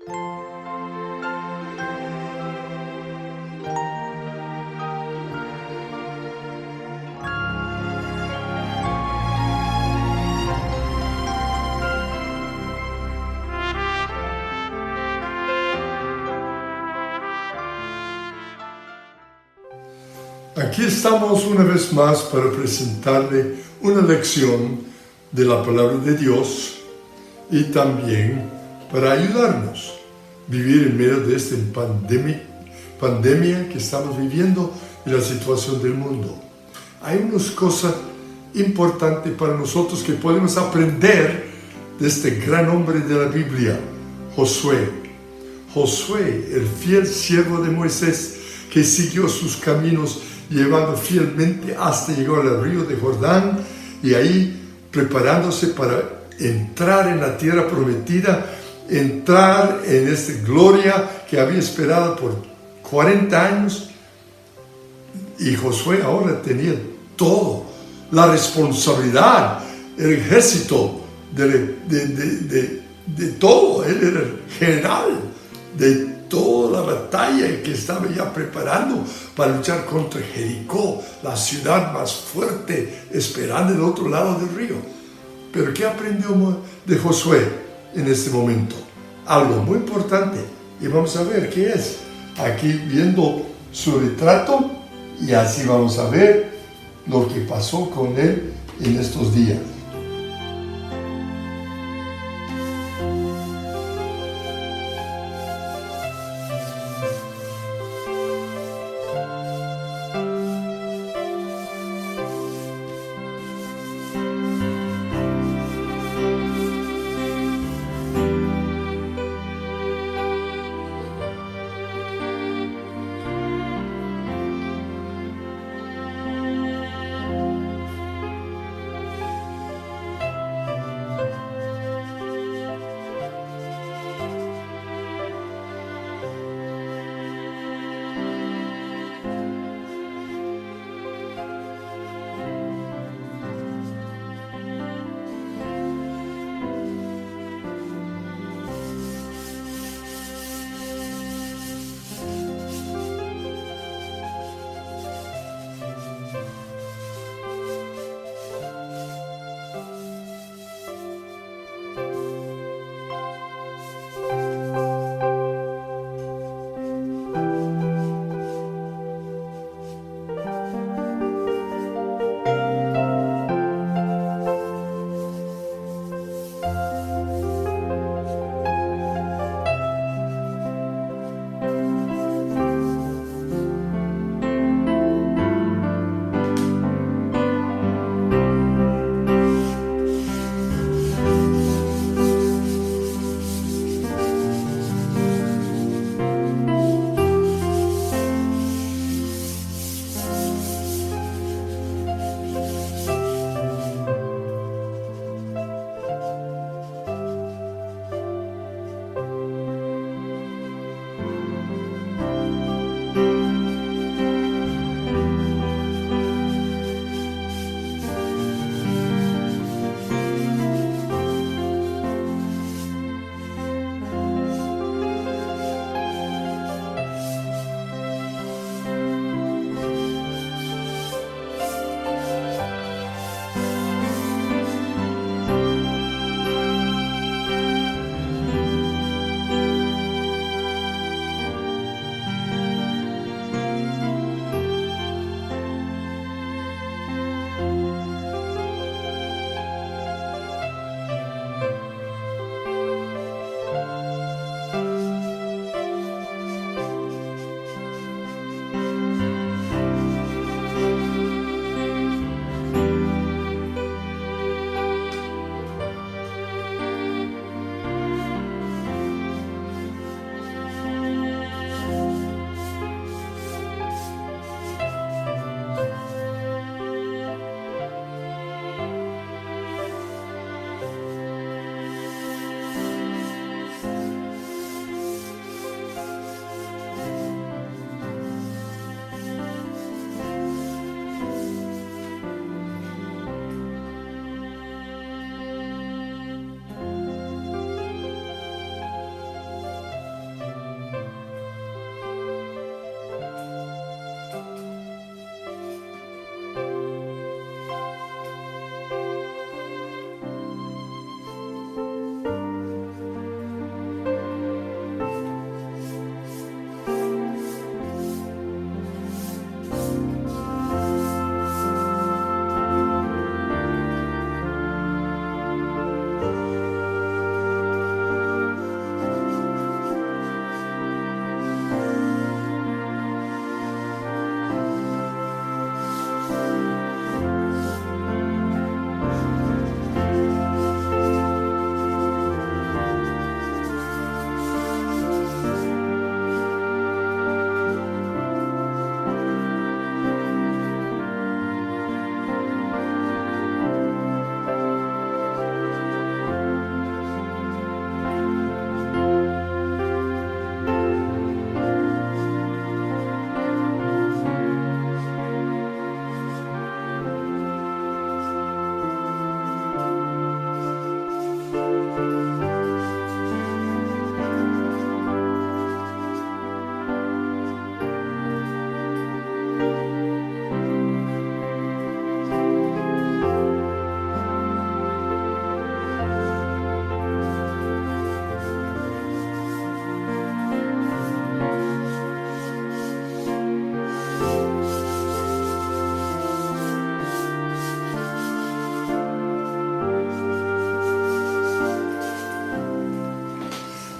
Aquí estamos una vez más para presentarle una lección de la palabra de Dios y también para ayudarnos a vivir en medio de esta pandemia que estamos viviendo y la situación del mundo. Hay unas cosas importantes para nosotros que podemos aprender de este gran hombre de la Biblia, Josué. Josué, el fiel siervo de Moisés, que siguió sus caminos llevando fielmente hasta llegar al río de Jordán y ahí preparándose para entrar en la tierra prometida, entrar en esta gloria que había esperado por 40 años. Y Josué ahora tenía todo, la responsabilidad, el ejército de todo. Él era el general de toda la batalla que estaba ya preparando para luchar contra Jericó, la ciudad más fuerte, esperando del otro lado del río. Pero ¿qué aprendió de Josué en este momento? Algo muy importante, y vamos a ver qué es. Aquí viendo su retrato, y así vamos a ver lo que pasó con él en estos días.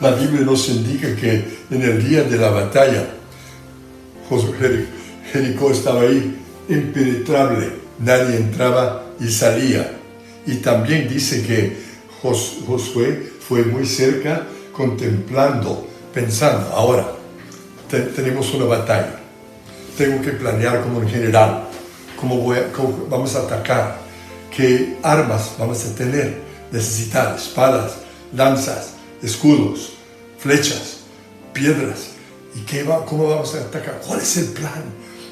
La Biblia nos indica que en el día de la batalla, Jericó estaba ahí impenetrable, nadie entraba y salía. Y también dice que Josué fue muy cerca contemplando, pensando, ahora tenemos una batalla, tengo que planear como un general, cómo vamos a atacar, qué armas vamos a tener, necesitar espadas, lanzas, escudos, flechas, piedras, y cómo vamos a atacar, cuál es el plan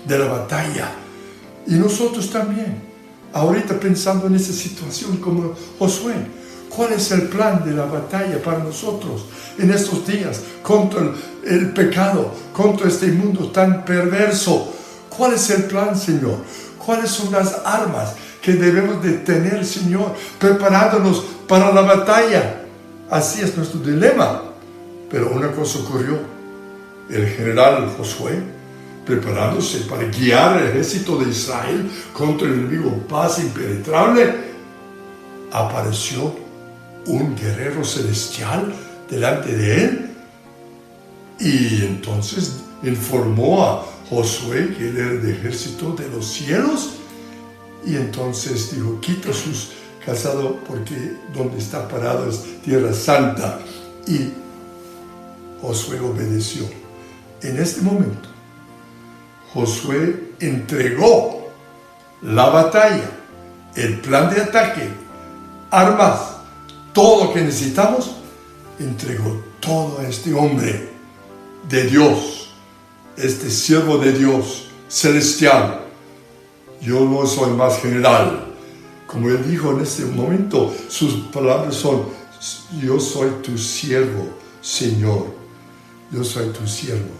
de la batalla. Y nosotros también, ahorita pensando en esa situación como Josué, ¿cuál es el plan de la batalla para nosotros en estos días contra el pecado, contra este mundo tan perverso? ¿Cuál es el plan, Señor? ¿Cuáles son las armas que debemos de tener, Señor, preparándonos para la batalla? Así es nuestro dilema. Pero una cosa ocurrió. El general Josué, preparándose para guiar el ejército de Israel contra el enemigo paz impenetrable, apareció un guerrero celestial delante de él, y entonces informó a Josué que él era el ejército de los cielos, y entonces dijo, quita sus calzados porque donde está parado es tierra santa, y Josué obedeció. En este momento, Josué entregó la batalla, el plan de ataque, armas, todo lo que necesitamos, entregó todo a este hombre de Dios, este siervo de Dios celestial. Yo no soy más general. Como él dijo en este momento, sus palabras son, yo soy tu siervo, Señor. Yo soy tu siervo.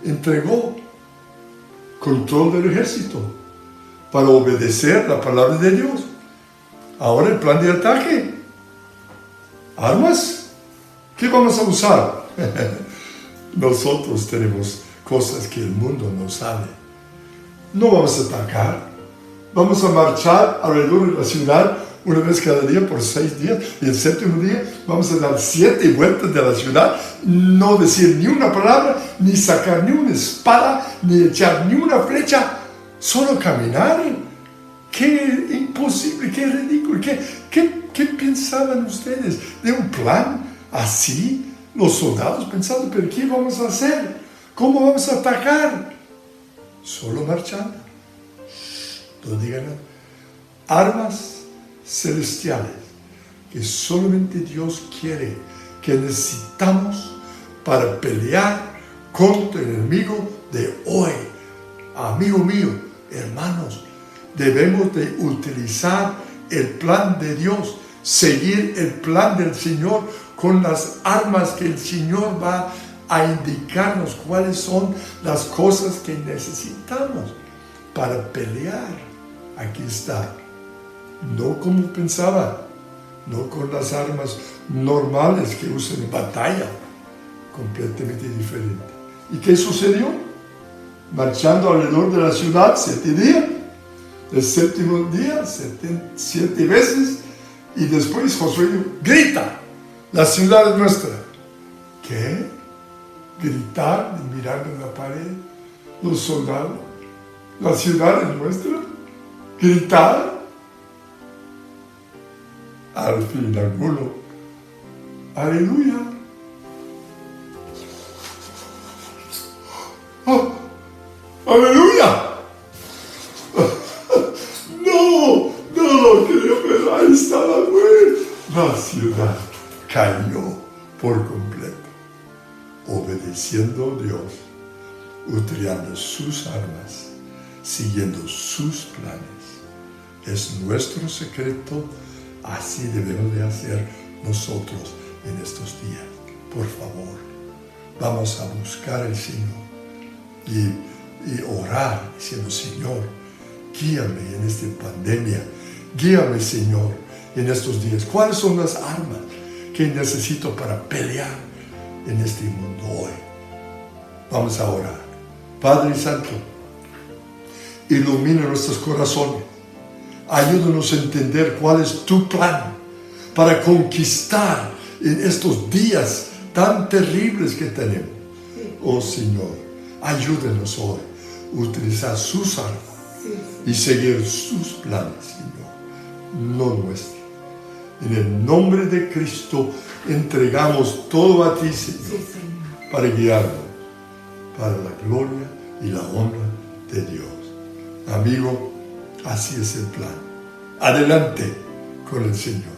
Entregó control del ejército para obedecer la palabra de Dios. Ahora el plan de ataque. ¿Armas? ¿Qué vamos a usar? Nosotros tenemos cosas que el mundo no sabe. No vamos a atacar. Vamos a marchar alrededor de la ciudad una vez cada día por 6 días. Y el séptimo día vamos a dar 7 vueltas de la ciudad. No decir ni una palabra, ni sacar ni una espada, ni echar ni una flecha. Solo caminar. ¡Qué imposible! ¡Qué ridículo! ¿Qué pensaban ustedes de un plan así? Los soldados pensando, ¿pero qué vamos a hacer? ¿Cómo vamos a atacar? Solo marchando. No digan nada. Armas celestiales que solamente Dios quiere, que necesitamos para pelear contra el enemigo de hoy. Amigo mío, hermanos, debemos de utilizar el plan de Dios, seguir el plan del Señor con las armas que el Señor va a indicarnos cuáles son las cosas que necesitamos para pelear. Aquí está. No como pensaba, no con las armas normales que usan en batalla, completamente diferente. ¿Y qué sucedió? Marchando alrededor de la ciudad 7 días, el séptimo día 7 veces, y después Josué dijo, grita, la ciudad es nuestra. ¿Qué? Gritar y mirando en la pared, los soldados, la ciudad es nuestra. Gritar. Al fin alguno, aleluya. ¡Oh! ¡Aleluya! No, pero ahí está la muerte. La ciudad cayó por completo, obedeciendo a Dios, utilizando sus armas, siguiendo sus planes. Es nuestro secreto. Así debemos de hacer nosotros en estos días. Por favor, vamos a buscar al Señor y orar diciendo, Señor, guíame en esta pandemia. Guíame, Señor, en estos días. ¿Cuáles son las armas que necesito para pelear en este mundo hoy? Vamos a orar. Padre Santo, ilumina nuestros corazones. Ayúdanos a entender cuál es tu plan para conquistar en estos días tan terribles que tenemos. Oh Señor, ayúdenos hoy a utilizar sus armas y seguir sus planes, Señor, no nuestros. En el nombre de Cristo entregamos todo a ti, Señor, para guiarnos para la gloria y la honra de Dios. Amigo, así es el plan. Adelante con el Señor.